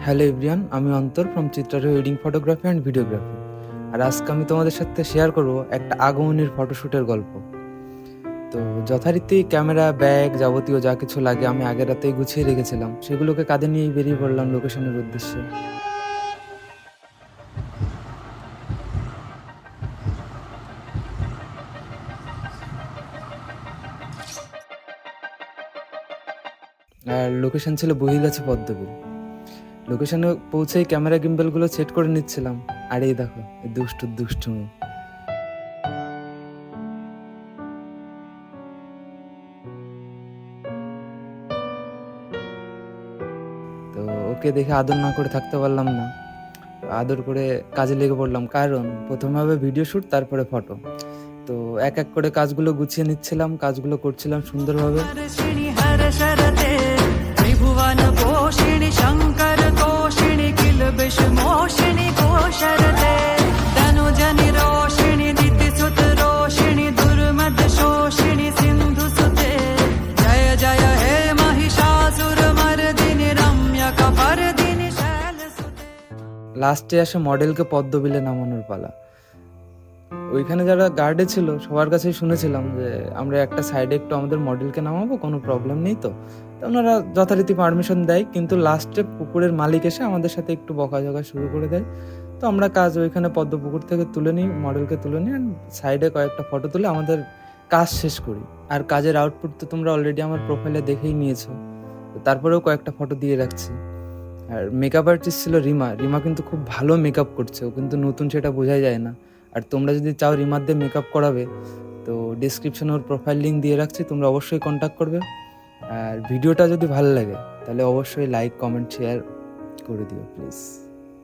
Hello everyone, আমি Antar from চিত্রার wedding photography and videography. আর আজকে আমি তোমাদের সাথে শেয়ার করব একটা আগমনীর ফটোশ্যুটের গল্প। তো যথারীতি ক্যামেরা, ব্যাগ, যাবতীয় যা কিছু লাগে আমি আগের রাতেই গুছিয়ে রেখেছিলাম, সেগুলোকে কাঁধে নিয়েই বেরিয়ে পড়লাম লোকেশনের উদ্দেশ্যে। আর লোকেশন ছিল বহির্গাছি পদ্মবিল। লোকেশনে পৌঁছেই ক্যামেরা গিম্বলগুলো সেট করে নিচ্ছিলাম। আর এই দেখো, এই দুষ্টু মেয়ে। তো ওকে দেখে আদর না করে থাকতে পারলাম না, আদর করে কাজে লেগে পড়লাম। কারণ প্রথমে হবে ভিডিও শ্যুট, তারপরে ফটো। তো এক এক করে কাজগুলো গুছিয়ে নিচ্ছিলাম, কাজগুলো করছিলাম সুন্দরভাবে। লাস্টে আসে মডেলকে পদ্মবিলে নামানোর পালা। ওইখানে যারা গার্ডে ছিল সবার কাছেই শুনেছিলাম যে আমরা একটা সাইডে একটু আমাদের মডেলকে নামাবো, কোনো প্রবলেম নেই। তো ওনারা যথারীতি পারমিশন দেয়, কিন্তু লাস্টে পুকুরের মালিক এসে আমাদের সাথে একটু বকাঝকা শুরু করে দেয়। তো আমরা কাজ ওইখানে পদ্মপুকুর থেকে তুলে নিই, মডেলকে তুলে নিই, সাইডে কয়েকটা ফটো তুলে আমাদের কাজ শেষ করি। আর কাজের আউটপুট তো তোমরা অলরেডি আমার প্রোফাইলে দেখেই নিয়েছো। তারপরেও কয়েকটা ফটো দিয়ে রাখছি। আর মেকআপ আর্টিস্ট ছিল রিমা। রিমা কিন্তু খুব ভালো মেকআপ করছে, ও কিন্তু নতুন, সেটা বোঝাই যায় না। আর তোমরা যদি চাও রিমার দিয়ে মেকআপ করাবে, তো ডিসক্রিপশনে ওর প্রোফাইল লিঙ্ক দিয়ে রাখছি, তোমরা অবশ্যই কন্ট্যাক্ট করবে। আর ভিডিওটা যদি ভালো লাগে তাহলে অবশ্যই লাইক, কমেন্ট, শেয়ার করে দিও প্লিজ।